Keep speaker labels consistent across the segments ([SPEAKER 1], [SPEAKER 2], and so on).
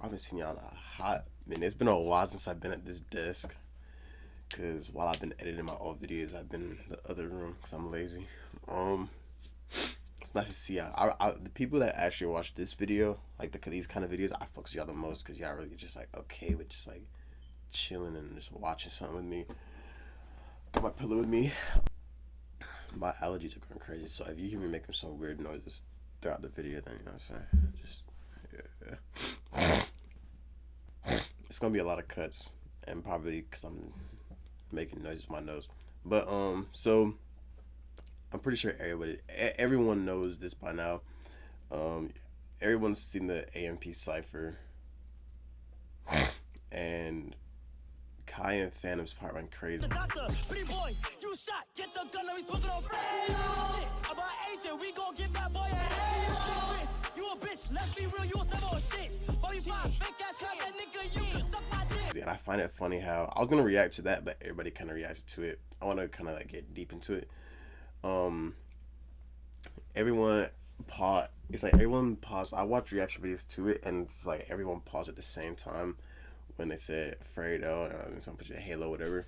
[SPEAKER 1] I've been seeing y'all in a hot minute. It's been a while since I've been at this desk. Cause while I've been editing my old videos, I've been in the other room because I'm lazy. It's nice to see y'all. The people that actually watch this video, like these kind of videos, I fucks with y'all the most because y'all really just like okay with just like chilling and just watching something with me. Got my pillow with me. My allergies are going crazy, so if you hear me making some weird noises throughout the video, then you know what I'm saying. Just yeah. It's gonna be a lot of cuts, and probably because I'm making noises with my nose. But so I'm pretty sure everyone knows this by now. Everyone's seen the AMP cipher, and Kai and Phantom's part went crazy. The doctor, pretty boy, you shot, get the gun, we smoking on shit. About agent, we gon' give that boy a head. You a bitch, let's be real, you was never on shit. 45, fake ass cut, that nigga, you can suck my dick. And I find it funny how I was gonna react to that, but everybody kind of reacted to it. I want to kind of like get deep into it. Everyone paused. It's like everyone paused. I watch reaction videos to it, and it's like everyone paused at the same time when they said Fredo and some picture of Halo, whatever.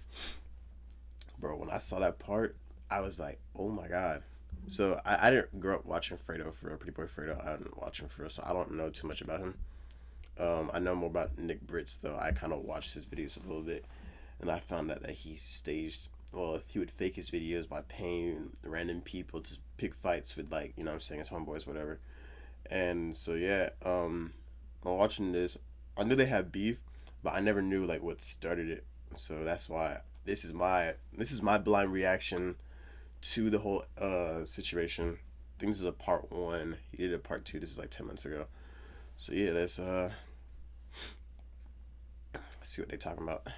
[SPEAKER 1] Bro, when I saw that part, I was like, oh my god. So I didn't grow up watching Fredo for real, Pretty Boy Fredo. I didn't watch him for real, so I don't know too much about him. I know more about Nick BRIZ though. I kind of watched his videos a little bit, and I found out that he staged. Well, if he would fake his videos by paying random people to pick fights with, like, you know what I'm saying, his homeboys, whatever. And so yeah, I'm watching this. I knew they had beef, but I never knew like what started it. So that's why this is my blind reaction to the whole situation. I think this is a part 1. He did a part 2. This is like 10 months ago. So yeah, let's see what they talking about.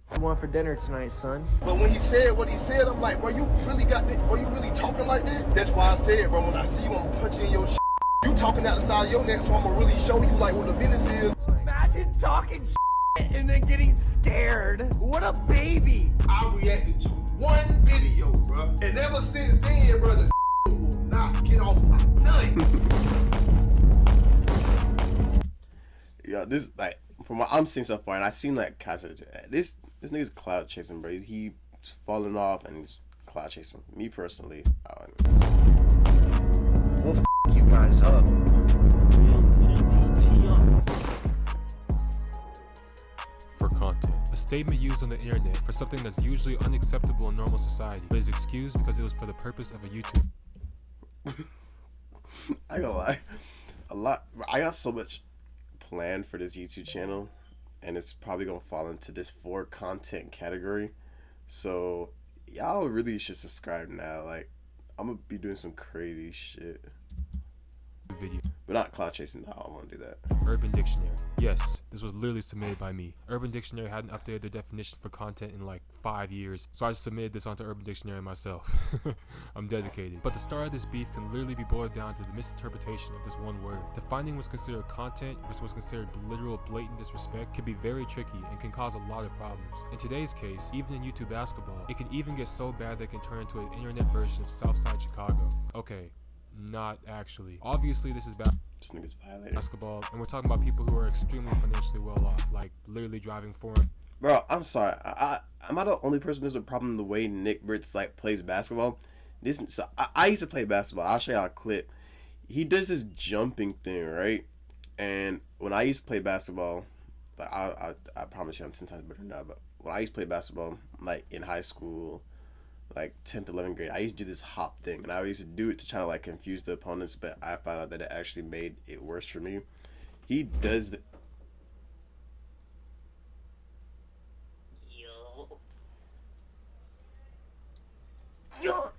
[SPEAKER 2] What you want for dinner tonight, son?
[SPEAKER 3] But when he said what he said, I'm like, bro, you really got this? Bro, you really talking like that? That's why I said, bro, when I see you, I'm punching your shit. You talking out the side of your neck, so I'm gonna really show you like what the business is.
[SPEAKER 2] Imagine talking shit and then getting scared. What a baby.
[SPEAKER 3] I reacted to one video, bro, and ever since then, bro, the will not get off my nut.
[SPEAKER 1] Yeah, this like from what I'm seeing so far, and I seen like this nigga's cloud chasing, bro. He's falling off and he's cloud chasing. Me personally,
[SPEAKER 3] we'll you guys up.
[SPEAKER 4] For content, a statement used on the internet for something that's usually unacceptable in normal society, but is excused because it was for the purpose of a YouTube.
[SPEAKER 1] I gonna lie, I got so much planned for this YouTube channel, and it's probably gonna fall into this for content category. So y'all really should subscribe now. Like, I'm gonna be doing some crazy shit.
[SPEAKER 4] Video.
[SPEAKER 1] But not cloud chasing. No, I don't want to do that.
[SPEAKER 4] Urban Dictionary. Yes, this was literally submitted by me. Urban Dictionary hadn't updated their definition for content in like 5 years, so I just submitted this onto Urban Dictionary myself. I'm dedicated. But the start of this beef can literally be boiled down to the misinterpretation of this one word. Defining what's considered content versus what's considered literal blatant disrespect can be very tricky and can cause a lot of problems. In today's case, even in YouTube basketball, it can even get so bad that it can turn into an internet version of Southside Chicago. Okay. Not actually. Obviously, this is
[SPEAKER 1] This nigga's violated.
[SPEAKER 4] basketball, and we're talking about people who are extremely financially well off, like literally driving foreign.
[SPEAKER 1] Bro, I'm sorry. Am I the only person who's a problem in the way Nick BRIZ like plays basketball? I used to play basketball. I'll show y'all a clip. He does this jumping thing, right? And when I used to play basketball, like I promise you I'm 10 times better now. But when I used to play basketball, like in high school, like 10th, 11th grade, I used to do this hop thing, and I used to do it to try to like confuse the opponents, but I found out that it actually made it worse for me. He does the yo.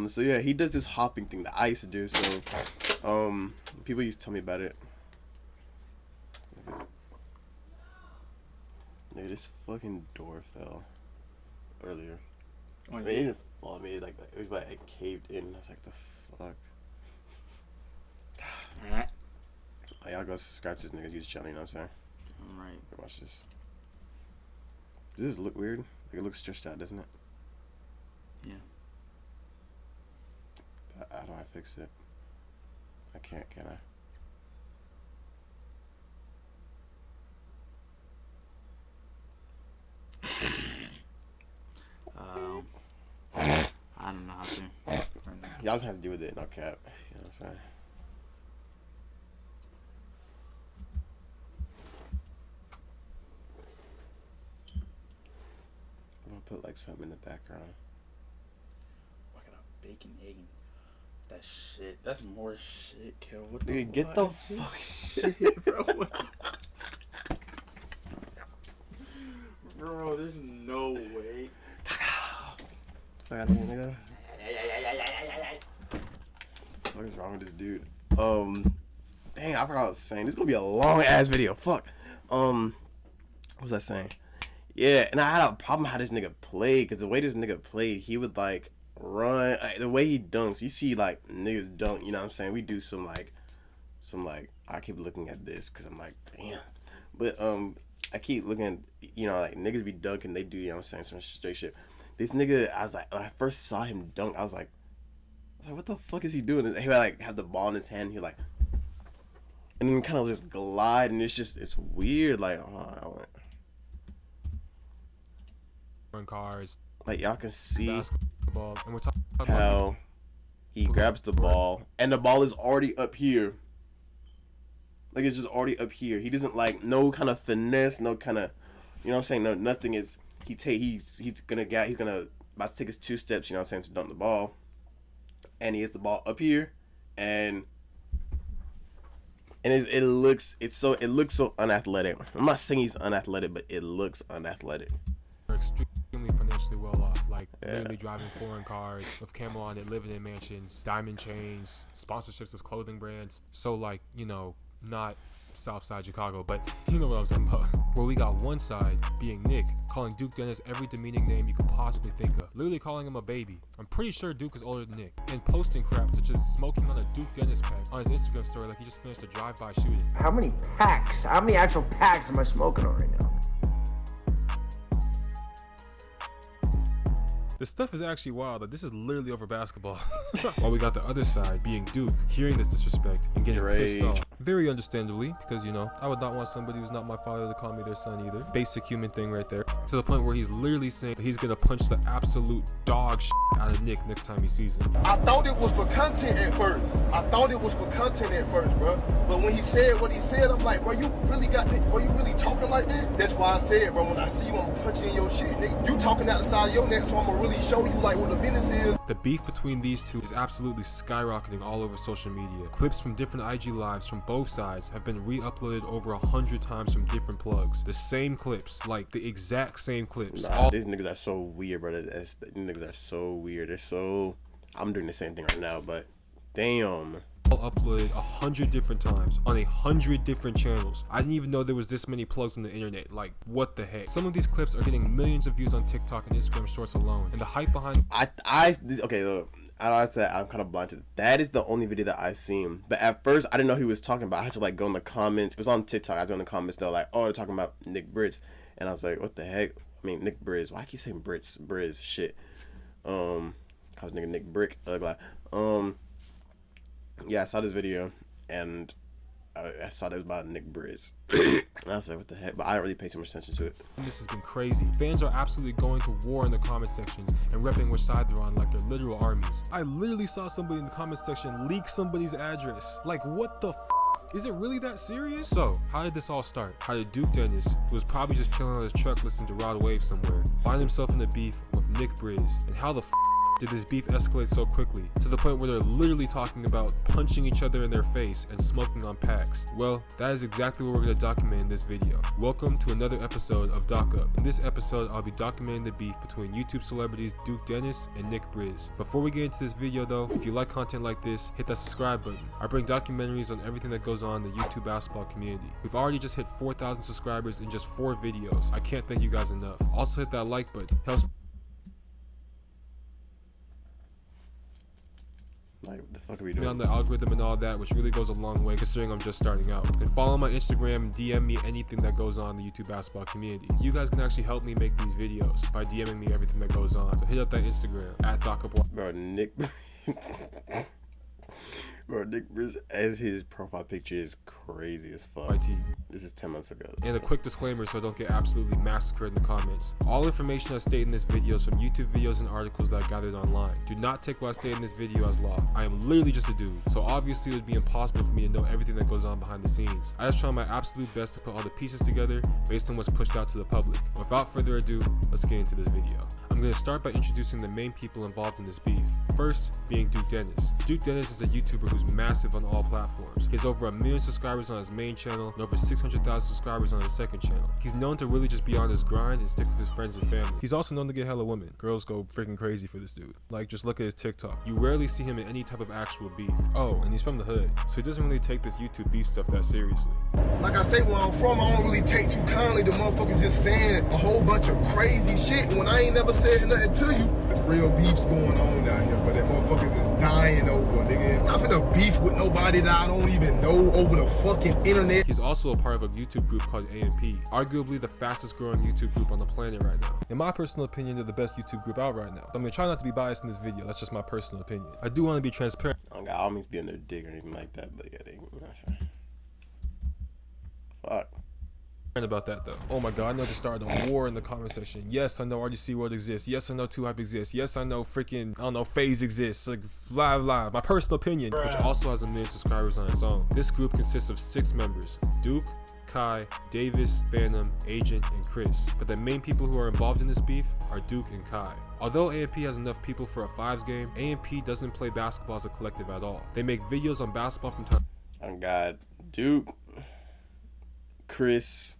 [SPEAKER 1] So yeah, he does this hopping thing that I used to do. So people used to tell me about it. Nigga, this fucking door fell earlier.
[SPEAKER 5] Oh,
[SPEAKER 1] I mean, it didn't fall. I mean, it was like it caved in. I was like, the fuck. y'all go subscribe to this nigga's YouTube channel. You know what I'm saying?
[SPEAKER 5] All right.
[SPEAKER 1] Watch this. Does this look weird? Like it looks stretched out, doesn't it?
[SPEAKER 5] Yeah.
[SPEAKER 1] How do I fix it? I can't, can I?
[SPEAKER 5] I don't know how to.
[SPEAKER 1] Y'all just have to deal with it, no cap. You know what I'm saying? I'm gonna put like something in the background.
[SPEAKER 5] Fucking a bacon, egg, and that shit. That's more shit, Kel. What the
[SPEAKER 1] Nigga, get the fuck shit,
[SPEAKER 5] bro. Bro, there's no way.
[SPEAKER 1] I got it, nigga. What is wrong with this dude? Dang, I forgot what I was saying. This is gonna be a long ass video. Fuck. What was I saying? Yeah, and I had a problem how this nigga played, because the way this nigga played, he would like run. The way he dunks, you see like niggas dunk. You know what I'm saying? We do some like. I keep looking at this because I'm like, damn. But I keep looking at, you know, like niggas be dunking. They do, you know what I'm saying, some straight shit. This nigga, I was like, when I first saw him dunk, I was like, what the fuck is he doing? And he would like have the ball in his hand. And he like, and then kind of just glide, and it's weird. Like,
[SPEAKER 4] Run cars,
[SPEAKER 1] like y'all can see
[SPEAKER 4] basketball, and we're talking about
[SPEAKER 1] how he grabs the ball, and the ball is already up here. Like it's just already up here. He doesn't like no kind of finesse, no kind of, you know what I'm saying? No, nothing is. He's gonna about to take his 2 steps, you know what I'm saying, to dunk the ball, and he hits the ball up here, and it looks so unathletic. I'm not saying he's unathletic, but it looks unathletic.
[SPEAKER 4] we're extremely financially well off, like literally driving foreign cars with camera on it, living in mansions, diamond chains, sponsorships of clothing brands. So like, you know, not Southside Chicago, but you know what I'm talking about. Where we got one side being Nick, calling Duke Dennis every demeaning name you could possibly think of, literally calling him a baby. I'm pretty sure Duke is older than Nick, and posting crap such as smoking on a Duke Dennis pack on his Instagram story like he just finished a drive-by shooting.
[SPEAKER 2] How many packs? How many actual packs am I smoking on right now?
[SPEAKER 4] This stuff is actually wild. Like, this is literally over basketball. While we got the other side being Duke, hearing this disrespect and getting pissed off. Very understandably, because, you know, I would not want somebody who's not my father to call me their son either. Basic human thing right there. To the point where he's literally saying that he's gonna punch the absolute dog shit out of Nick next time he sees him.
[SPEAKER 3] I thought it was for content at first. Bro. But when he said what he said, I'm like, bro, you really got that? Bro, you really talking like that? That's why I said, bro, when I see you, I'm punching in your shit, nigga. You talking out the side of your neck, so I'm gonna really show you like what the business is.
[SPEAKER 4] The beef between these two is absolutely skyrocketing all over social media. Clips from different IG lives from both sides have been re-uploaded over 100 times from different plugs. The same clips, like the exact same clips.
[SPEAKER 1] Nah, these niggas are so weird, bro. These niggas are so weird. They're so. I'm doing the same thing right now, but damn.
[SPEAKER 4] All uploaded 100 different times on 100 different channels. I didn't even know there was this many plugs on the internet. Like, what the heck? Some of these clips are getting millions of views on TikTok and Instagram Shorts alone, and the hype behind.
[SPEAKER 1] Okay, look. I said I'm kind of blind to this. That is the only video that I've seen. But at first, I didn't know who he was talking about. I had to like go in the comments. It was on TikTok. I was in the comments. They're like, "Oh, they're talking about Nick BRIZ," and I was like, "What the heck?" I mean, Nick BRIZ. Why I keep saying BRIZ? Shit. I was nigga Nick Brick. Yeah, I saw this video and I saw that it was about Nick BRIZ. And I was like, what the heck? But I didn't really pay too much attention to it.
[SPEAKER 4] This has been crazy. Fans are absolutely going to war in the comment sections and repping which side they're on like they're literal armies. I literally saw somebody in the comment section leak somebody's address. Like, what the f? Is it really that serious? So, how did this all start? How did Duke Dennis, who was probably just chilling on his truck listening to Rod Wave somewhere, find himself in a beef with Nick BRIZ? And how the f did this beef escalate so quickly, to the point where they're literally talking about punching each other in their face and smoking on packs? Well, that is exactly what we're going to document in this video. Welcome to another episode of Doc Up. In this episode, I'll be documenting the beef between YouTube celebrities Duke Dennis and Nick BRIZ. Before we get into this video though, if you like content like this, hit that subscribe button. I bring documentaries on everything that goes on in the YouTube basketball community. We've already just hit 4,000 subscribers in just 4 videos. I can't thank you guys enough. Also hit that like button. Helps.
[SPEAKER 1] Like, the fuck are we
[SPEAKER 4] me
[SPEAKER 1] doing?
[SPEAKER 4] on the algorithm and all that, which really goes a long way considering I'm just starting out. And follow my Instagram and DM me anything that goes on in the YouTube basketball community. You guys can actually help me make these videos by DMing me everything that goes on. So hit up that Instagram at DocUp.
[SPEAKER 1] Bro, Nick. Bro, Nick BRIZ as his profile picture is crazy as fuck.
[SPEAKER 4] YT.
[SPEAKER 1] This is 10 months ago.
[SPEAKER 4] And a quick disclaimer so I don't get absolutely massacred in the comments. All information I state in this video is from YouTube videos and articles that I gathered online. Do not take what I state in this video as law. I am literally just a dude, so obviously it would be impossible for me to know everything that goes on behind the scenes. I just try my absolute best to put all the pieces together based on what's pushed out to the public. Without further ado, let's get into this video. I'm going to start by introducing the main people involved in this beef. First, being Duke Dennis. Duke Dennis is a YouTuber who's massive on all platforms. He has over 1 million subscribers on his main channel and over 600,000 subscribers on his second channel. He's known to really just be on his grind and stick with his friends and family. He's also known to get hella women. Girls go freaking crazy for this dude. Like, just look at his TikTok. You rarely see him in any type of actual beef. Oh, and he's from the hood, so he doesn't really take this YouTube beef stuff that seriously.
[SPEAKER 3] Like I say, where I'm from, I don't really take too kindly to motherfuckers just saying a whole bunch of crazy shit when I ain't never said nothing to you. There's real beefs going on down here, but that motherfuckers is dying over, nigga. I'm not finna beef with nobody that I don't even know over the fucking internet.
[SPEAKER 4] He's also a part of a YouTube group called AMP, arguably the fastest growing YouTube group on the planet right now. In my personal opinion, they're the best YouTube group out right now. I'm gonna try not to be biased in this video, that's just my personal opinion. I do want to be transparent.
[SPEAKER 1] I don't got all means be on their dick or anything like that, but yeah, they, you know what I'm saying? Fuck.
[SPEAKER 4] About that though. Oh my god, I know they started a war in the comment section. Yes, I know RDC World exists. Yes, I know 2Hype exists. Yes, I know freaking, I don't know, FaZe exists. Like, blah. My personal opinion, which also has 1 million subscribers on its own. This group consists of 6 members: Duke, Kai, Davis, Phantom, Agent, and Chris. But the main people who are involved in this beef are Duke and Kai. Although AMP has enough people for a 5s game, AMP doesn't play basketball as a collective at all. They make videos on basketball from time.
[SPEAKER 1] Oh God, Duke, Chris,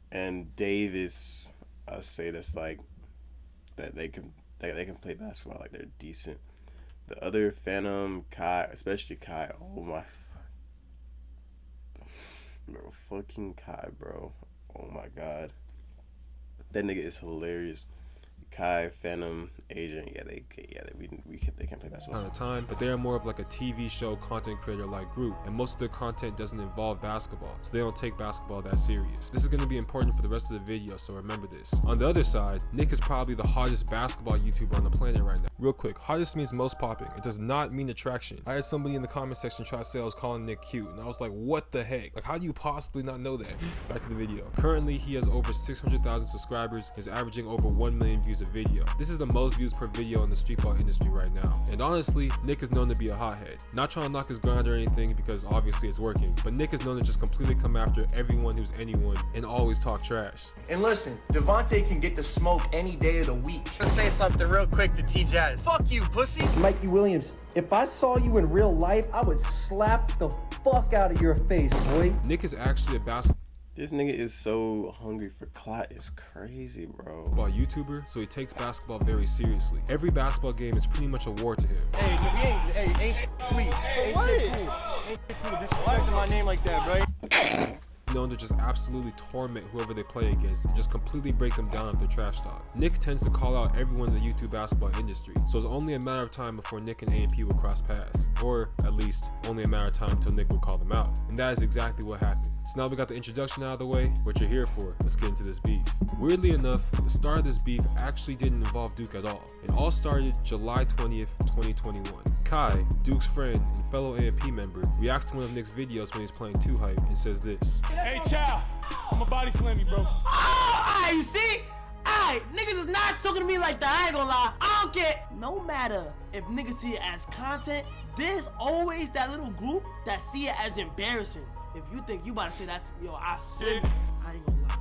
[SPEAKER 1] and Davis, I say that's like that they can play basketball, like they're decent. The other Phantom, Kai, especially Kai, oh my, bro, fucking Kai, bro, oh my god, that nigga is hilarious. Kai, Phantom, Agent, they can't play basketball.
[SPEAKER 4] At a time, but they are more of like a TV show content creator like group, and most of their content doesn't involve basketball, so they don't take basketball that serious. This is going to be important for the rest of the video, so remember this. On the other side, Nick is probably the hottest basketball YouTuber on the planet right now. Real quick, hottest means most popping. It does not mean attraction. I had somebody in the comment section try to say I was calling Nick cute, and I was like, what the heck? Like, how do you possibly not know that? Back to the video. Currently, he has over 600,000 subscribers, is averaging over 1 million views a video. This is the most views per video in the street ball industry right now. And honestly, Nick is known to be a hothead. Not trying to knock his grind or anything because obviously it's working, but Nick is known to just completely come after everyone who's anyone and always talk trash.
[SPEAKER 2] And listen, Devontae can get the smoke any day of the week.
[SPEAKER 6] Let's say something real quick to T-Jazz. Fuck you, pussy.
[SPEAKER 7] Mikey Williams, if I saw you in real life, I would slap the fuck out of your face, boy.
[SPEAKER 4] Nick is actually a basketball
[SPEAKER 1] This nigga is so hungry for clout. It's crazy, bro.
[SPEAKER 4] YouTuber, so he takes basketball very seriously. Every basketball game is pretty much a war to him.
[SPEAKER 2] Hey, ain't sweet. Ain't shit cool. Ain't shit cool. Disrespecting my name like that, bro.
[SPEAKER 4] Known to just absolutely torment whoever they play against and just completely break them down with their trash talk. Nick tends to call out everyone in the YouTube basketball industry, so it's only a matter of time before Nick and AMP will cross paths, or at least only a matter of time until Nick will call them out. And that is exactly what happened. So now we got the introduction out of the way, what you're here for, let's get into this beef. Weirdly enough, the start of this beef actually didn't involve Duke at all. It all started July 20th, 2021. Kai, Duke's friend and fellow AMP member, reacts to one of Nick's videos when he's playing 2Hype and says this.
[SPEAKER 8] Hey, Chow, I'm a body slam you, bro.
[SPEAKER 6] Oh, alright, you see? Alright, niggas is not talking to me like that, I ain't gonna lie. I don't care. No matter if niggas see it as content, there's always that little group that see it as embarrassing. If you think you about to say that to me, yo, I swear, I ain't gonna lie.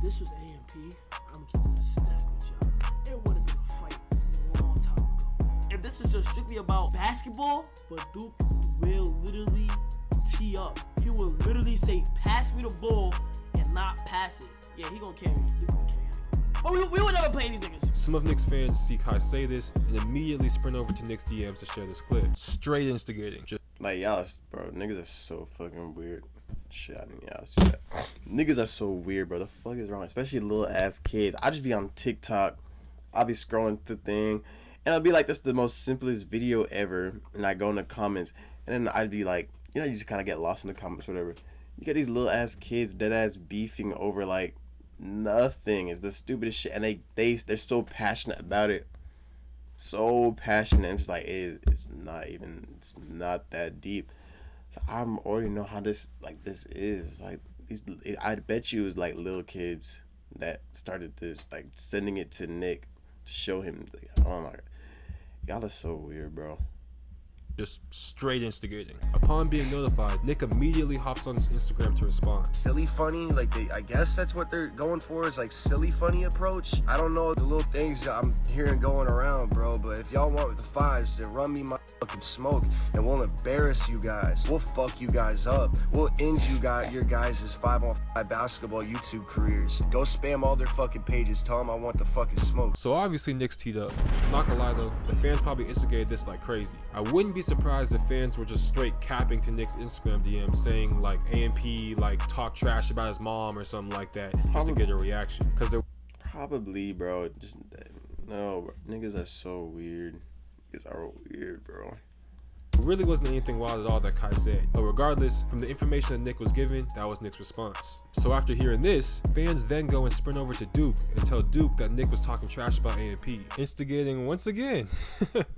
[SPEAKER 6] This was AMP, I'm gonna keep it a stack with y'all. It would've been a fight a long time ago. If this is just strictly about basketball, but Duke will literally tee up. He will literally say, pass me the ball and not pass it. Yeah, he gonna carry it. He gonna carry it. But we would never play these niggas.
[SPEAKER 4] Some of Nick's fans see Kai say this and immediately sprint over to Nick's DMs to share this clip. Straight instigating.
[SPEAKER 1] Like, y'all, bro, niggas are so fucking weird. Shit, I mean, y'all see that. Niggas are so weird, bro. The fuck is wrong? Especially little ass kids. I just be on TikTok. I'll be scrolling the thing, And it'll be like, that's the most simplest video ever. And I go in the comments, and then I'd be like, you know, you just kind of get lost in the comments, whatever. You get these little ass kids, dead ass beefing over like nothing. It's the stupidest shit, and they're so passionate about it, so passionate. I'm just like, it's not that deep. So I already know how this is like. I bet you it was like little kids that started this, like sending it to Nick to show him. Like, oh my, y'all are so weird, bro.
[SPEAKER 4] Just straight instigating. Upon being notified, Nick immediately hops on his Instagram to respond.
[SPEAKER 9] Silly funny, like I guess that's what they're going for, is like silly funny approach. I don't know the little things I'm hearing going around, bro, but if y'all want the fives, then run me my fucking smoke and we'll embarrass you guys. We'll fuck you guys up. We'll end your guys' 5-on-5 basketball YouTube careers. Go spam all their fucking pages. Tell them I want the fucking smoke.
[SPEAKER 4] So obviously Nick's teed up. Not gonna lie though, the fans probably instigated this like crazy. I wouldn't be surprised if fans were just straight capping to Nick's Instagram DM saying like AMP like talk trash about his mom or something like that just to get a reaction. Cause they're
[SPEAKER 1] probably, bro. Just no, bro. Niggas are so weird. Niggas are weird, bro.
[SPEAKER 4] It really wasn't anything wild at all that Kai said, but regardless, from the information that Nick was given, that was Nick's response. So after hearing this, fans then go and sprint over to Duke and tell Duke that Nick was talking trash about AMP, instigating once again.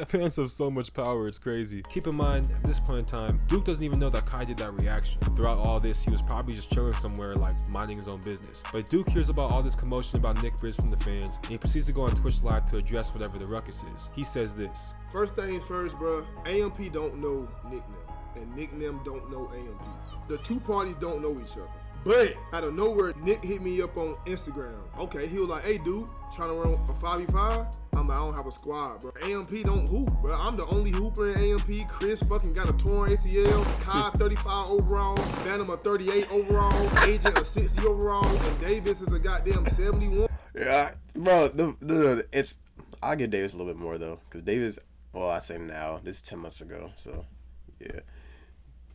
[SPEAKER 4] Fans have so much power, it's crazy. Keep in mind, at this point in time, Duke doesn't even know that Kai did that reaction. Throughout all this, he was probably just chilling somewhere, like minding his own business. But Duke hears about all this commotion about Nick BRIZ from the fans, and he proceeds to go on Twitch Live to address whatever the ruckus is. He says this.
[SPEAKER 3] First things first, bro. AMP don't know Nick Nim, and Nick Nim don't know AMP. The two parties don't know each other. But out of nowhere, Nick hit me up on Instagram. Okay, he was like, "Hey, dude, trying to run a 5v5?" I'm like, "I don't have a squad, bro. AMP don't hoop, bro. I'm the only hooper in AMP. Chris fucking got a torn ACL. Kai 35 overall. Phantom a 38 overall. Agent a 60 overall. And Davis is a goddamn 71.
[SPEAKER 1] Yeah, bro. No, it's. I'll give Davis a little bit more though, because Davis. Well, I say now. This is 10 months ago, so yeah.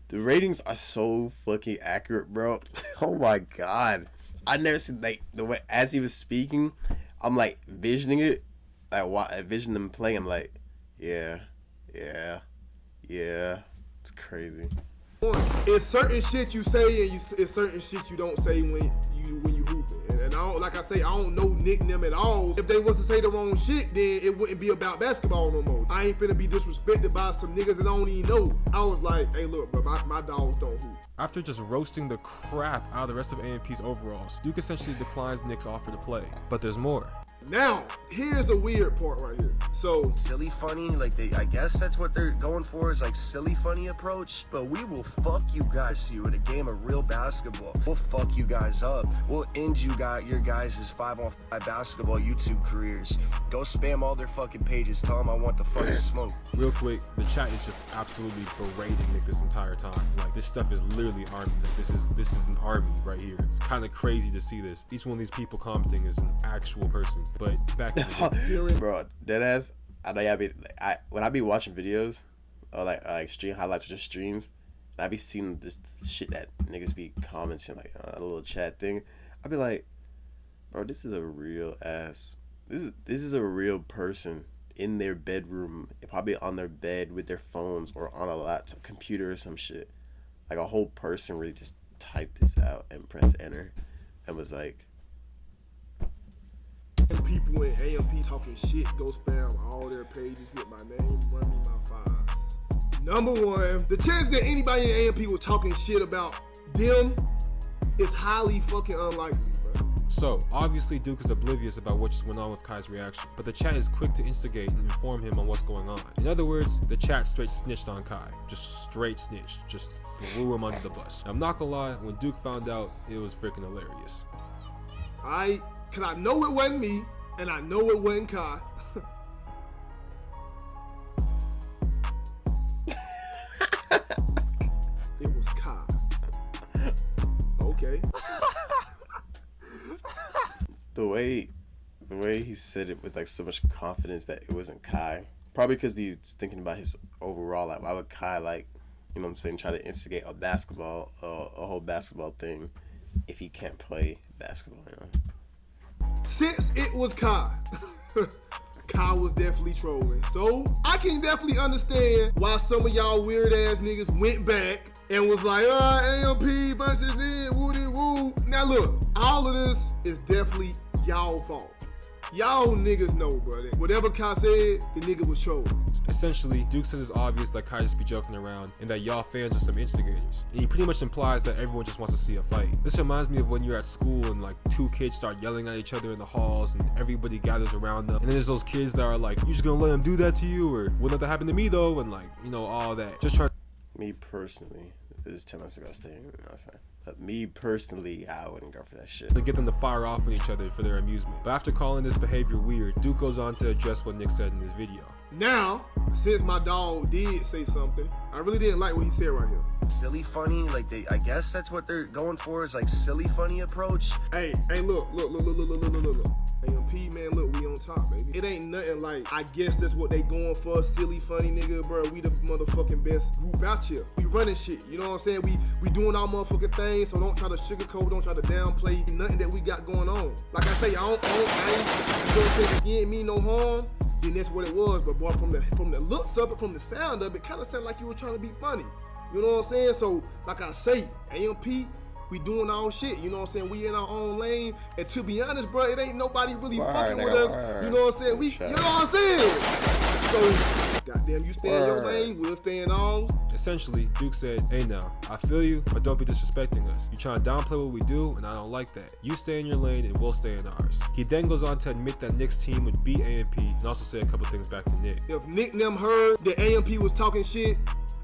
[SPEAKER 1] The ratings are so fucking accurate, bro. Oh my god, I never seen like the way as he was speaking. I'm like visioning it, like vision him play. I'm like, yeah. It's crazy.
[SPEAKER 3] It's certain shit you say and it's certain shit you don't say when you hooping. And I don't, like I say, I don't know Nick and them at all. If they was to say the wrong shit, then it wouldn't be about basketball no more. I ain't finna be disrespected by some niggas that I don't even know. I was like, hey look, bro, my dogs don't hoop.
[SPEAKER 4] After just roasting the crap out of the rest of AMP's overalls, Duke essentially declines Nick's offer to play. But there's more.
[SPEAKER 3] Now, here's a weird part right here. So,
[SPEAKER 9] silly funny, like I guess that's what they're going for, is like silly funny approach. But we will fuck you guys in a game of real basketball. We'll fuck you guys up. We'll end your guys' 5-on-5 basketball YouTube careers. Go spam all their fucking pages. Tell them I want the fucking smoke.
[SPEAKER 4] Real quick, the chat is just absolutely berating Nick this entire time. Like, this stuff is literally armies. Like, this is an army right here. It's kind of crazy to see this. Each one of these people commenting is an actual person. But back to the
[SPEAKER 1] bro, deadass. I know when I be watching videos or like stream highlights or just streams, and I be seeing this shit that niggas be commenting like a little chat thing. I be like, bro, this is a real ass. This is a real person in their bedroom, probably on their bed with their phones or on a laptop computer or some shit. Like a whole person really just typed this out and pressed enter and was like,
[SPEAKER 3] people in AMP talking shit, go spam all their pages with my name, run me my fives. Number one, the chance that anybody in AMP was talking shit about them is highly fucking unlikely, bro.
[SPEAKER 4] So, obviously Duke is oblivious about what just went on with Kai's reaction, but the chat is quick to instigate and inform him on what's going on. In other words, the chat straight snitched on Kai. Just straight snitched. Just threw him under the bus. I'm not gonna lie, when Duke found out, it was freaking hilarious.
[SPEAKER 3] Cause I know it wasn't me, and I know it wasn't Kai. It was Kai. Okay.
[SPEAKER 1] The way he said it with like so much confidence that it wasn't Kai. Probably because he's thinking about his overall. Like, why would Kai, like, you know what I'm saying, try to instigate a whole basketball thing if he can't play basketball, you know?
[SPEAKER 3] Since it was Kai, Kai was definitely trolling. So I can definitely understand why some of y'all weird ass niggas went back and was like, AMP versus this, woody woo. Now look, all of this is definitely y'all fault. Y'all niggas know, brother. Whatever Kai said, the nigga was trolling.
[SPEAKER 4] Essentially, Duke says it's obvious that Kai just be joking around and that y'all fans are some instigators. And he pretty much implies that everyone just wants to see a fight. This reminds me of when you're at school and like two kids start yelling at each other in the halls and everybody gathers around them. And then there's those kids that are like, you just gonna let them do that to you? Or wouldn't that happen to me though? And like, you know, all that. Just trying.
[SPEAKER 1] Me personally, this is 10 minutes ago staying, you know what I'm saying? But me personally, I wouldn't go for that shit.
[SPEAKER 4] To get them to fire off on each other for their amusement. But after calling this behavior weird, Duke goes on to address what Nick said in this video.
[SPEAKER 3] Now, since my dog did say something, I really didn't like what he said right here.
[SPEAKER 9] Silly funny, like I guess that's what they're going for, is like silly funny approach.
[SPEAKER 3] Hey, look. AMP, man, look, we on top, baby. It ain't nothing like, I guess that's what they going for, silly funny nigga, bro. We the motherfucking best group out here. We running shit, you know what I'm saying? We doing our motherfucking thing, so don't try to sugarcoat, don't try to downplay nothing that we got going on. Like I say, I ain't, you know what I'm saying? If you ain't mean no harm, then that's what it was. But boy, from the looks of it, from the sound of it, kind of sounded like you were trying to be funny. You know what I'm saying? So, like I say, AMP, we doing our shit. You know what I'm saying? We in our own lane. And to be honest, bro, it ain't nobody really fucking with us. You know what I'm saying? You know what I'm saying? So, goddamn, you stay in your lane, we'll stay in ours.
[SPEAKER 4] Essentially, Duke said, hey now, I feel you, but don't be disrespecting us. You trying to downplay what we do, and I don't like that. You stay in your lane, and we'll stay in ours. He then goes on to admit that Nick's team would beat AMP, and also say a couple things back to Nick.
[SPEAKER 3] If Nick and them heard that AMP was talking shit,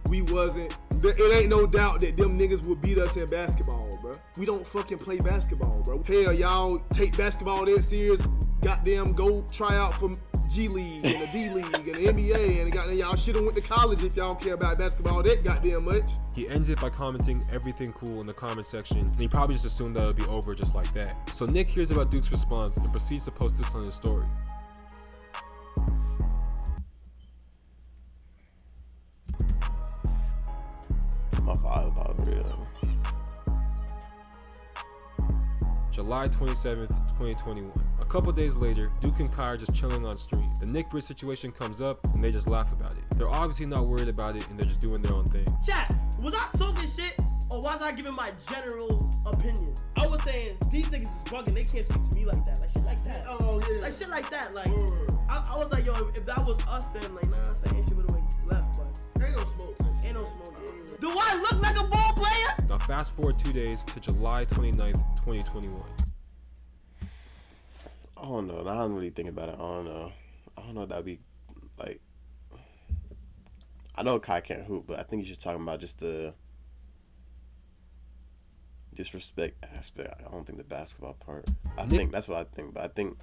[SPEAKER 3] we wasn't. It ain't no doubt that them niggas would beat us in basketball, bro. We don't fucking play basketball, bro. Hell, y'all take basketball that serious, goddamn go try out for G League and the D League and the NBA, and goddamn y'all shoulda went to college if y'all care about basketball that goddamn much.
[SPEAKER 4] He ends it by commenting everything cool in the comment section, and he probably just assumed that it would be over just like that. So Nick hears about Duke's response and proceeds to post this on his story.
[SPEAKER 1] My father about real.
[SPEAKER 4] July 27th, 2021. A couple days later, Duke and Kai are just chilling on stream. The Nick BRIZ situation comes up, and they just laugh about it. They're obviously not worried about it, and they're just doing their own thing.
[SPEAKER 6] Chat, was I talking shit, or was I giving my general opinion? I was saying, these niggas is bugging, they can't speak to me like that, like shit like that.
[SPEAKER 3] Oh, yeah.
[SPEAKER 6] Like shit like that, like, I was like, yo, if that was us, then like, nah, I'm saying shit would've went left, but
[SPEAKER 3] Ain't no smoke.
[SPEAKER 6] ain't no smoke. Do I look like a ball player?
[SPEAKER 4] Now fast forward 2 days to July 29th, 2021.
[SPEAKER 1] I don't know. I don't really think about it. I don't know if that'd be like. I know Kai can't hoop, but I think he's just talking about just the disrespect aspect. I don't think the basketball part. I think that's what I think. But I think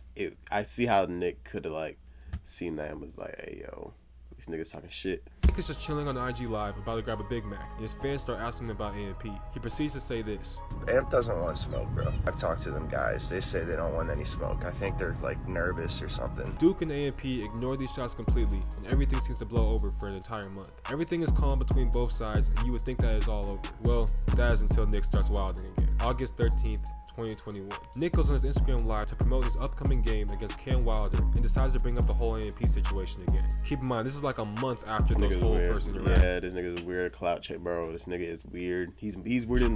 [SPEAKER 1] I see how Nick could have like seen that and was like, "Hey, yo, these niggas talking shit."
[SPEAKER 4] Nick is just chilling on IG Live, about to grab a Big Mac, and his fans start asking him about AMP. He proceeds to say this.
[SPEAKER 9] AMP doesn't want smoke, bro. I've talked to them guys. They say they don't want any smoke. I think they're like nervous or something.
[SPEAKER 4] Duke and AMP ignore these shots completely, and everything seems to blow over for an entire month. Everything is calm between both sides, and you would think that is all over. Well, that is until Nick starts wilding again. August 13th, 2021. Nick goes on his Instagram Live to promote his upcoming game against Cam Wilder and decides to bring up the whole AMP situation again. Keep in mind, this is like a month after those whole first interactions.
[SPEAKER 1] Yeah, this nigga is weird. Clout check, bro. This nigga is weird. He's weirder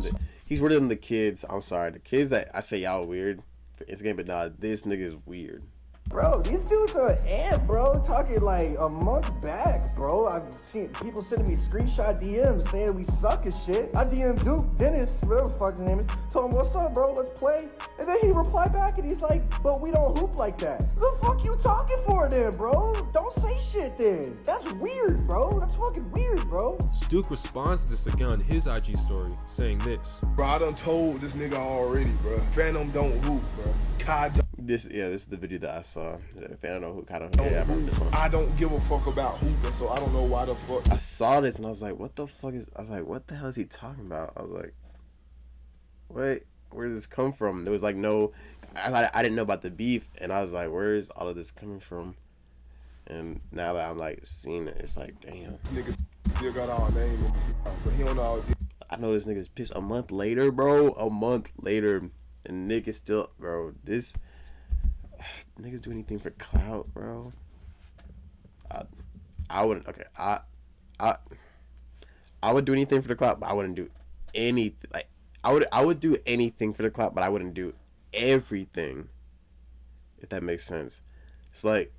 [SPEAKER 1] than the kids. I'm sorry, the kids that I say y'all weird for Instagram, but nah, this nigga is weird.
[SPEAKER 7] Bro, these dudes are amp, bro. Talking like a month back, bro. I've seen people sending me screenshot DMs saying we suck as shit. I DM'd Duke, Dennis, whatever the fuck his name is, told him, what's up, bro? Let's play. And then he replied back and he's like, but we don't hoop like that. What the fuck you talking for then, bro? Don't say shit then. That's weird, bro. That's fucking weird, bro.
[SPEAKER 4] Duke responds to this again on his IG story, saying this.
[SPEAKER 3] Bro, I done told this nigga already, bro. Phantom don't hoop, bro. Kai don't.
[SPEAKER 1] This is the video that I saw. If I don't know who kind of, yeah, I remember this one.
[SPEAKER 3] I don't give a fuck about hooping, so I don't know why the fuck.
[SPEAKER 1] I saw this and I was like, what the fuck is? I was like, what the hell is he talking about? I was like, wait, where did this come from? There was like no, I didn't know about the beef, and I was like, where is all of this coming from? And now that I'm like seeing it, it's like, damn.
[SPEAKER 3] Nigga still got our name in this, but he don't know how.
[SPEAKER 1] I know this nigga's pissed. A month later, bro. A month later, and Nick is still, bro. This. niggas do anything for clout, bro. I wouldn't. Okay, I would do anything for the clout, but I wouldn't do anything. Like I would do anything for the clout, but I wouldn't do everything. If that makes sense. It's like.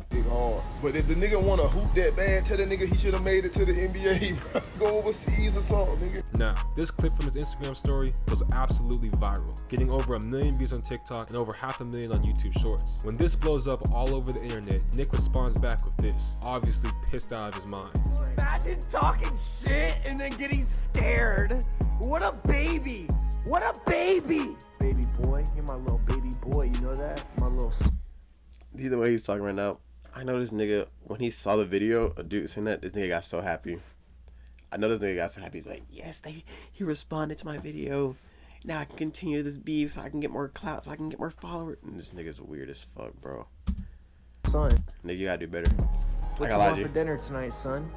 [SPEAKER 3] Big hard. But if the nigga wanna hoop that bad, tell the nigga he should have made it to the NBA, bro. Go overseas or something, nigga.
[SPEAKER 4] Now, this clip from his Instagram story was absolutely viral, getting over 1 million views on TikTok and over 500,000 on YouTube Shorts. When this blows up all over the internet, Nick responds back with this, obviously pissed out of his mind.
[SPEAKER 10] Imagine talking shit and then getting scared. What a baby! What a baby!
[SPEAKER 7] Baby boy, you're my little baby boy, you know that? My little...
[SPEAKER 1] Either way he's talking right now, I know this nigga, when he saw the video of Duke saying that, this nigga got so happy. I know this nigga got so happy. He's like, yes, he responded to my video. Now I can continue this beef so I can get more clout, so I can get more followers. And this nigga's weird as fuck, bro.
[SPEAKER 7] Son.
[SPEAKER 1] Nigga, you gotta do better.
[SPEAKER 7] What you want for dinner tonight, son?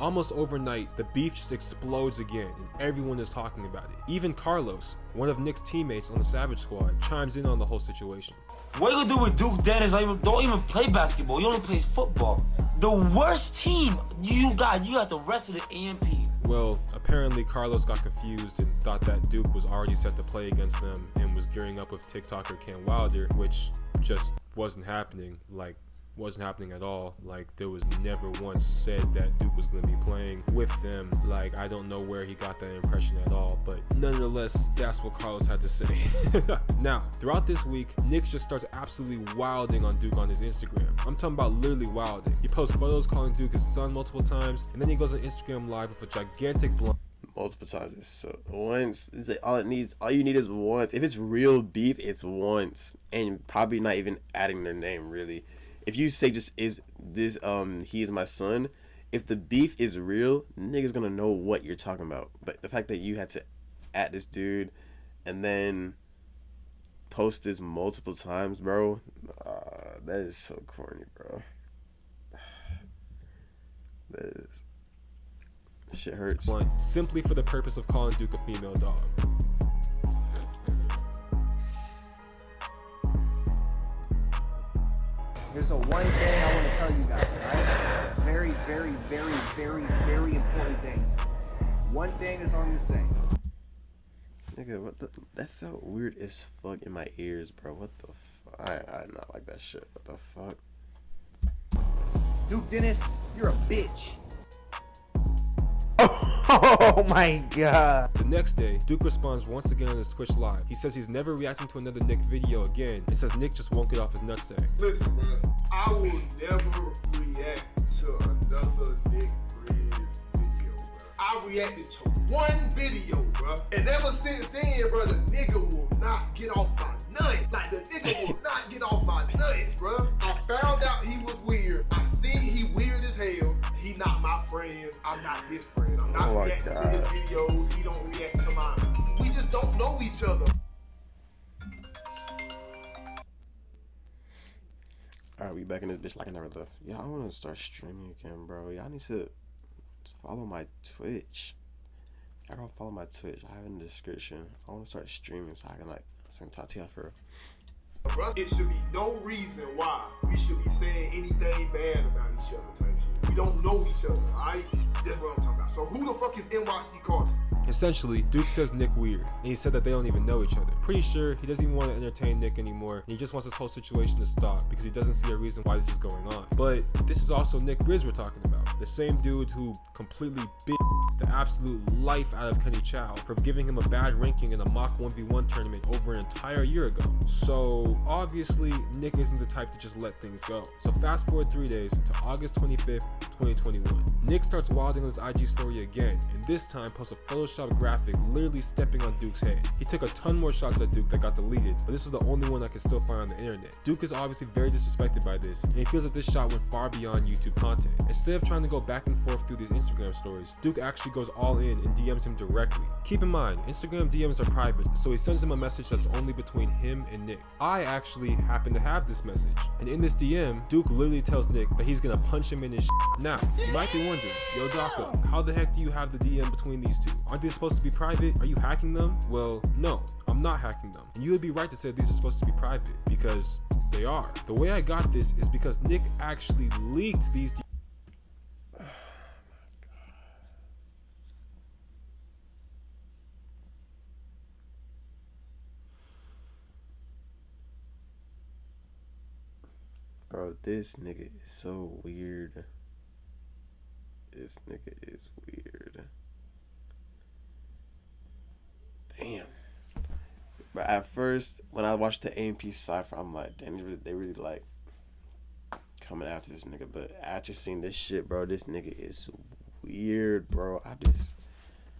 [SPEAKER 4] Almost overnight, the beef just explodes again, and everyone is talking about it. Even Carlos, one of Nick's teammates on the Savage Squad, chimes in on the whole situation.
[SPEAKER 11] What you gonna do with Duke Dennis? Don't even play basketball. He only plays football. The worst team you got the rest of the AMP.
[SPEAKER 4] Well, apparently Carlos got confused and thought that Duke was already set to play against them and was gearing up with TikToker Cam Wilder, which just wasn't happening. Wasn't happening at all. Like, there was never once said that Duke was going to be playing with them. Like, I don't know where he got that impression at all, but nonetheless, that's what Carlos had to say. Now, throughout this week, Nick just starts absolutely wilding on Duke on his Instagram. I'm talking about literally wilding. He posts photos calling Duke his son multiple times, and then he goes on Instagram Live with a gigantic blunt.
[SPEAKER 1] Multiple times. So once, it's like all you need is once. If it's real beef, it's once, and probably not even adding their name really. If you say just is this he is my son, if the beef is real, niggas gonna know what you're talking about. But the fact that you had to at this dude and then post this multiple times, bro, that is so corny, bro. That shit hurts.
[SPEAKER 4] Simply for the purpose of calling Duke a female dog.
[SPEAKER 7] There's one thing I want to tell you guys, right? Very, very, very, very, very important thing. One thing is on the same.
[SPEAKER 1] Nigga, that felt weird as fuck in my ears, bro. What the fuck? I not like that shit. What the fuck?
[SPEAKER 7] Duke Dennis, you're a bitch. Oh my god.
[SPEAKER 4] The next day, Duke responds once again on his Twitch Live. He says he's never reacting to another Nick video again, and says Nick just won't get off his nutsack.
[SPEAKER 3] Listen, bro, I will never react to another Nick BRIZ video, bro. I reacted to one video, bro, and ever since then, bro, the nigga will not get off my nuts. Like, the nigga will not get off my nuts, bro. I found out he was weird. I seen he weird as hell. He not my friend. I'm not his friend. I'm not reacting to his videos. He don't react to mine. We just don't know each other.
[SPEAKER 1] Alright, we back in this bitch like I never left. Yeah, I want to start streaming again, bro. Y'all need to follow my Twitch. Y'all gotta follow my Twitch. I have it in the description. I want to start streaming so I can talk to y'all for real.
[SPEAKER 3] It should be no reason why we should be saying anything bad about each other type shit. We don't know each other, alright? That's what I'm talking about. So who the fuck is NYC Carter?
[SPEAKER 4] Essentially, Duke says Nick weird, and he said that they don't even know each other. Pretty sure he doesn't even want to entertain Nick anymore, and he just wants this whole situation to stop because he doesn't see a reason why this is going on. But this is also Nick BRIZ we're talking about, the same dude who completely the absolute life out of Kenny Chow for giving him a bad ranking in a mock 1v1 tournament over an entire year ago. So obviously, Nick isn't the type to just let things go. So fast forward 3 days to August 25th, 2021. Nick starts wilding on his IG story again, and this time posts a Photoshop graphic literally stepping on Duke's head. He took a ton more shots at Duke that got deleted, but this was the only one I could still find on the internet. Duke is obviously very disrespected by this, and he feels that this shot went far beyond YouTube content. Instead of trying to go back and forth through these Instagram stories, Duke actually actually goes all in and DMs him directly. Keep in mind, Instagram DMs are private, so he sends him a message that's only between him and Nick. I actually happen to have this message, and in this DM, Duke literally tells Nick that he's gonna punch him in his shit. Now, you might be wondering, yo Daka, how the heck do you have the DM between these two? Aren't they supposed to be private? Are you hacking them? Well, no, I'm not hacking them. And you would be right to say these are supposed to be private, because they are. The way I got this is because Nick actually leaked these DMs.
[SPEAKER 1] Bro, this nigga is so weird. This nigga is weird. Damn. But at first, when I watched the AMP Cypher, I'm like, damn, they really like coming after this nigga. But after seeing this shit, bro, this nigga is weird, bro. I just...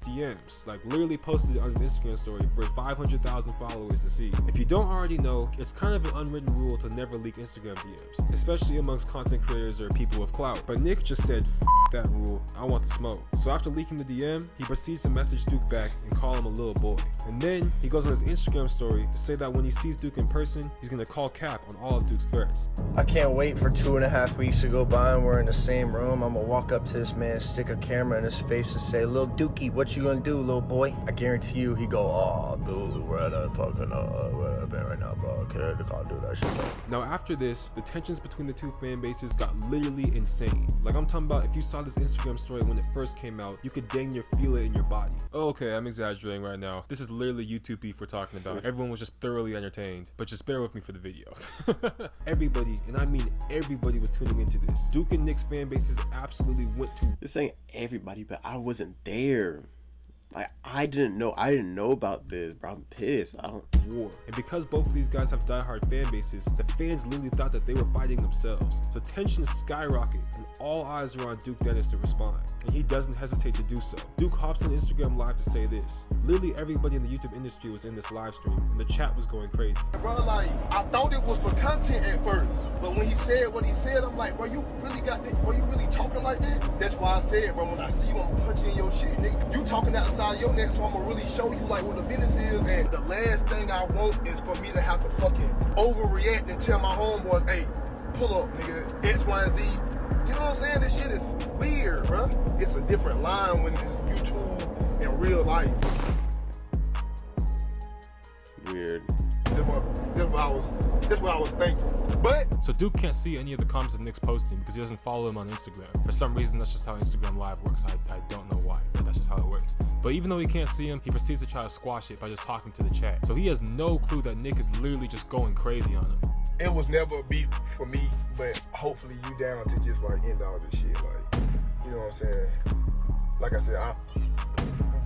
[SPEAKER 4] DMs, like literally posted it on his Instagram story for 500,000 followers to see. If you don't already know, it's kind of an unwritten rule to never leak Instagram DMs, especially amongst content creators or people with clout. But Nick just said, F that rule, I want the smoke. So after leaking the DM, he proceeds to message Duke back and call him a little boy. And then he goes on his Instagram story to say that when he sees Duke in person, he's gonna call cap on all of Duke's threats.
[SPEAKER 7] I can't wait for 2.5 weeks to go by and we're in the same room. I'm gonna walk up to this man, stick a camera in his face and say, Lil Dookie, what you gonna do, little boy? I guarantee you he go, oh dude, where the fucking where I've been right now, bro. I can't do that shit.
[SPEAKER 4] Now after this, the tensions between the two fan bases got literally insane. Like I'm talking about, if you saw this Instagram story when it first came out, you could dang near feel it in your body. Okay, I'm exaggerating right now. This is literally YouTube beef we're talking about. Everyone was just thoroughly entertained, but just bear with me for the video. Everybody, and I mean everybody, was tuning into this. Duke and Nick's fan bases absolutely went to...
[SPEAKER 1] This ain't everybody, but I wasn't there. Like, I didn't know about this, bro. I'm pissed. I don't
[SPEAKER 4] war. And because both of these guys have diehard fan bases, the fans literally thought that they were fighting themselves. So tensions skyrocket, and all eyes are on Duke Dennis to respond. And he doesn't hesitate to do so. Duke hops on Instagram Live to say this. Literally everybody in the YouTube industry was in this live stream, and the chat was going crazy.
[SPEAKER 3] Bro, like, I thought it was for content at first, but when he said what he said, I'm like, bro, you really got that? Bro, you really talking like that? That's why I said, bro, when I see you, I'm punching your shit, nigga. You talking out the side of your neck, so I'm gonna really show you like what the business is. And the last thing I want is for me to have to fucking overreact and tell my homeboys, hey, pull up, nigga, X, Y, and Z. You know what I'm saying? This shit is weird, bro. It's a different line when it's YouTube in real life.
[SPEAKER 1] Weird.
[SPEAKER 3] That's what I was thinking. But
[SPEAKER 4] so Duke can't see any of the comments that Nick's posting because he doesn't follow him on Instagram. For some reason, that's just how Instagram Live works. I don't know why, but that's just how it works. But even though he can't see him, he proceeds to try to squash it by just talking to the chat. So he has no clue that Nick is literally just going crazy on him.
[SPEAKER 3] It was never a beef for me, but hopefully you down to just like end all this shit. Like, you know what I'm saying? Like I said,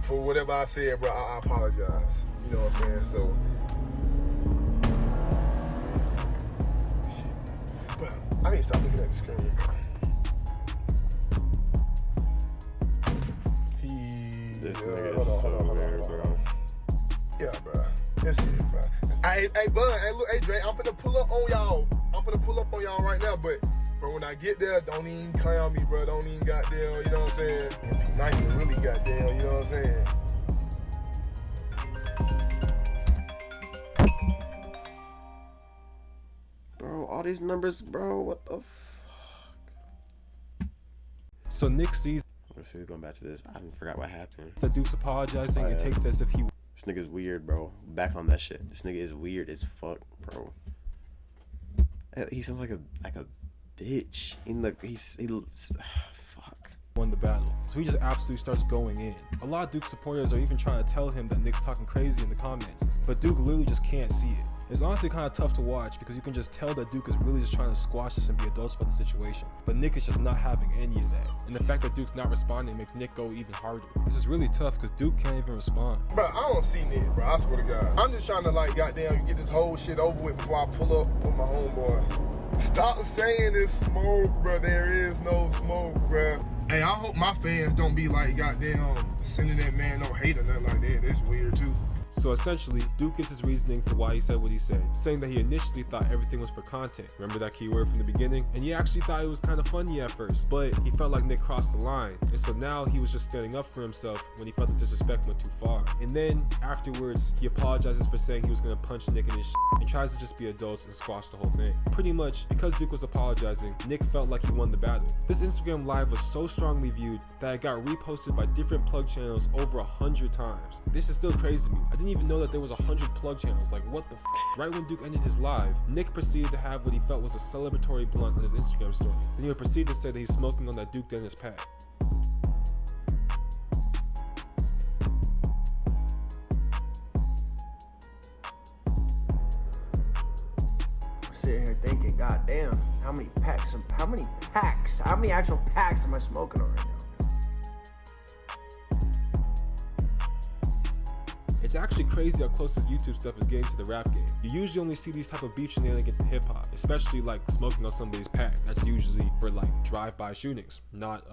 [SPEAKER 3] for whatever I said, bro, I apologize. You know what I'm saying? So, but I need to stop looking at the screen, bro.
[SPEAKER 1] This nigga is so weird, bro.
[SPEAKER 3] Yeah, bro. That's it, bro. Hey, Bud, hey, Dre, I'm finna pull up on y'all. I'm finna pull up on y'all right now, but bro, when I get there, don't even clown me, bro. Don't even goddamn, you know what I'm saying? Nice and really goddamn, you know what I'm saying?
[SPEAKER 1] Bro, all these numbers, bro, what the fuck?
[SPEAKER 4] So Nick sees...
[SPEAKER 1] Let's see, we're going back to this. I forgot what happened.
[SPEAKER 4] That Duke's apologizing and takes as if he...
[SPEAKER 1] This nigga's weird, bro. Back on that shit. This nigga is weird as fuck, bro. He sounds like a bitch. Fuck.
[SPEAKER 4] Won the battle. So he just absolutely starts going in. A lot of Duke supporters are even trying to tell him that Nick's talking crazy in the comments, but Duke literally just can't see it. It's honestly kind of tough to watch because you can just tell that Duke is really just trying to squash this and be adults about the situation. But Nick is just not having any of that. And the fact that Duke's not responding makes Nick go even harder. This is really tough because Duke can't even respond.
[SPEAKER 3] Bro, I don't see Nick, bro. I swear to God. I'm just trying to like goddamn get this whole shit over with before I pull up with my homeboys. Stop saying it's smoke, bro. There is no smoke, bro. Hey, I hope my fans don't be like goddamn sending that man no hate or nothing like that. That's weird too.
[SPEAKER 4] So essentially, Duke gives his reasoning for why he said what he said, saying that he initially thought everything was for content. Remember that key word from the beginning? And he actually thought it was kind of funny at first, but he felt like Nick crossed the line, and so now he was just standing up for himself when he felt the disrespect went too far. And then afterwards, he apologizes for saying he was gonna punch Nick in his and tries to just be adults and squash the whole thing. Pretty much, because Duke was apologizing, Nick felt like he won the battle. This Instagram live was so strongly viewed that it got reposted by different plug channels over 100 times. This is still crazy to me. I didn't even know that there was 100 plug channels. Like, what the f? Right when Duke ended his live, Nick proceeded to have what he felt was a celebratory blunt on his Instagram story. Then he would proceed to say that he's smoking on that Duke Dennis pack.
[SPEAKER 10] Sitting here thinking, God damn, how many actual packs am I smoking on right now?
[SPEAKER 4] It's actually crazy how close this YouTube stuff is getting to the rap game. You usually only see these type of beef shenanigans in hip hop, especially like smoking on somebody's pack. That's usually for like drive-by shootings, not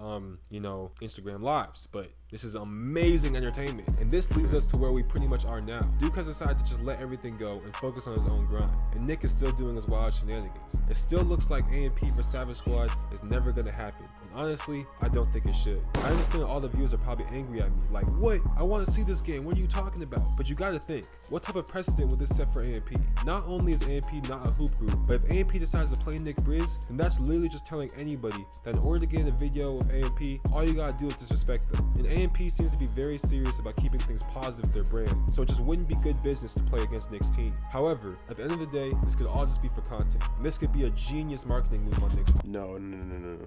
[SPEAKER 4] you know, Instagram lives. But this is amazing entertainment, and this leads us to where we pretty much are now. Duke has decided to just let everything go and focus on his own grind, and Nick is still doing his wild shenanigans. It still looks like A&P for Savage Squad is never gonna happen, and honestly, I don't think it should. I understand all the viewers are probably angry at me, like, what? I want to see this game, what are you talking about? But you gotta think, what type of precedent would this set for A&P? Not only is A&P not a hoop group, but if A&P decides to play Nick BRIZ, then that's literally just telling anybody that in order to get in a video of A&P, all you gotta do is disrespect them. And A&P seems to be very serious about keeping things positive with their brand, so it just wouldn't be good business to play against Nick's team. However, at the end of the day, this could all just be for content, and this could be a genius marketing move on Nick's part.
[SPEAKER 1] No,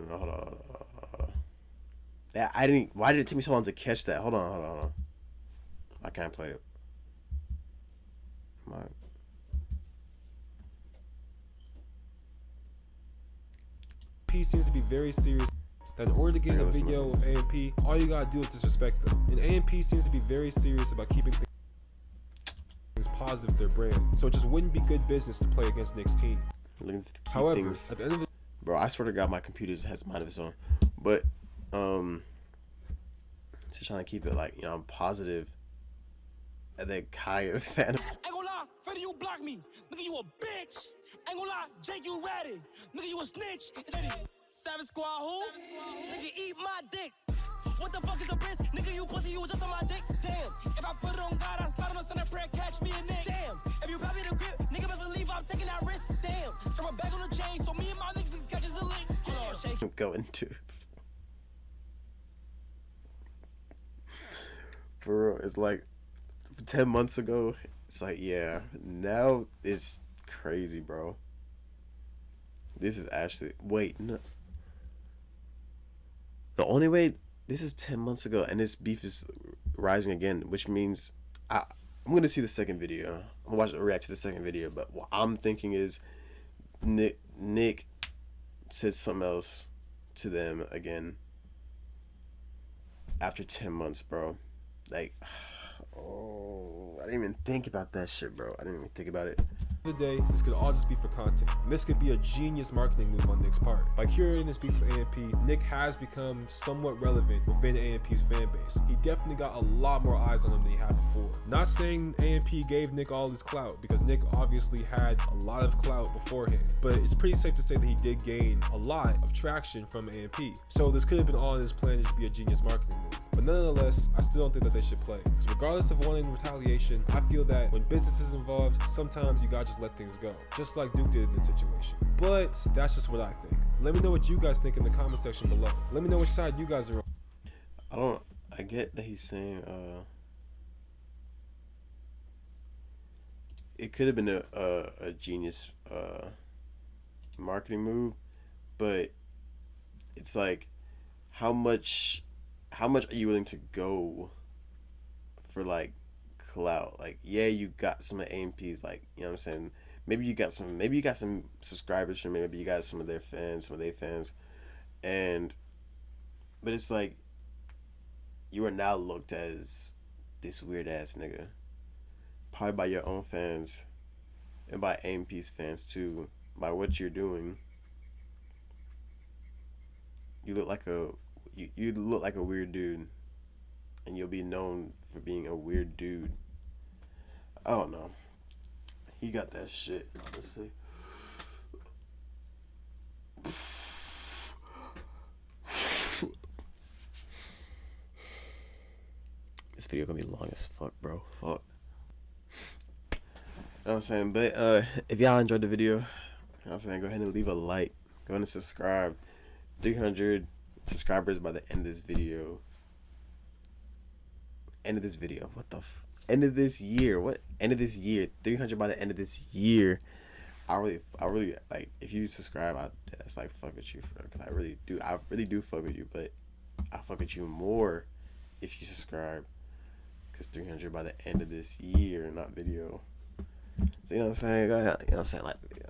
[SPEAKER 1] hold on. Why did it take me so long to catch that? Hold on. I can't play it.
[SPEAKER 4] P seems to be very serious that in order to get in a video of A&P, all you gotta do is disrespect them. And A&P seems to be very serious about keeping things positive with their brand, so it just wouldn't be good business to play against Nick's team. However, at the end of the
[SPEAKER 1] bro, I swear to God, my computer has a mind of its own. But just trying to keep it like, you know, I'm positive. And then Kaya fan.
[SPEAKER 12] Ain't gonna lie, Freddie, you block me. Nigga, you a bitch. Ain't gonna lie, Jake, you ratted. Nigga, you a snitch. Savage Squad, who? Nigga, eat my dick. What the fuck is a BRIZ? Nigga, you pussy, you was just on my dick. Damn. If I put it on God, I slide on a Sunday prayer, catch me a Nick. Damn. If you pop me the grip, nigga, best believe I'm taking that risk. Damn. Throw a bag on the chain, so me and my niggas can catch us a lick. Hold on, shake.
[SPEAKER 1] I'm going to. For real, it's like 10 months ago. It's like, yeah, now it's crazy, bro. This is actually, wait, no. The only way, this is 10 months ago, and this beef is rising again, which means I'm going to see the second video. I'm going to react to the second video, but what I'm thinking is Nick said something else to them again after 10 months, bro. Like, oh, I didn't even think about that shit, bro. I didn't even think about it.
[SPEAKER 4] At the end of the day, this could all just be for content. And this could be a genius marketing move on Nick's part. By curating this beef with A&P, Nick has become somewhat relevant within A&P's fan base. He definitely got a lot more eyes on him than he had before. Not saying A&P gave Nick all his clout, because Nick obviously had a lot of clout beforehand. But it's pretty safe to say that he did gain a lot of traction from A&P. So this could have been all in his plan to be a genius marketing move. But nonetheless, I still don't think that they should play. Because regardless of wanting retaliation, I feel that when business is involved, sometimes you gotta just let things go. Just like Duke did in this situation. But that's just what I think. Let me know what you guys think in the comment section below. Let me know which side you guys are on.
[SPEAKER 1] I get that he's saying, it could have been a genius marketing move, but it's like, how much are you willing to go for, like, clout? Like, yeah, you got some of A&P's, like, you know what I'm saying? Maybe you got some subscribers, or maybe you got some of their fans, but it's like, you are now looked as this weird ass nigga, probably by your own fans, and by A&P's fans too, by what you're doing. You look like a weird dude, and you'll be known for being a weird dude. I don't know. He got that shit, honestly. This video gonna be long as fuck, bro. Fuck. You know what I'm saying? But if y'all enjoyed the video, you know what I'm saying, go ahead and leave a like. Go ahead and subscribe. 300 subscribers by the end of this video. End of this video. What the end of this year? What end of this year? 300 by the end of this year. I really like, if you subscribe, that's like fuck with you, because I really do fuck with you, but I fuck with you more if you subscribe, because 300 by the end of this year, not video. So you know what I'm saying? Go ahead, you know what I'm saying, like the video.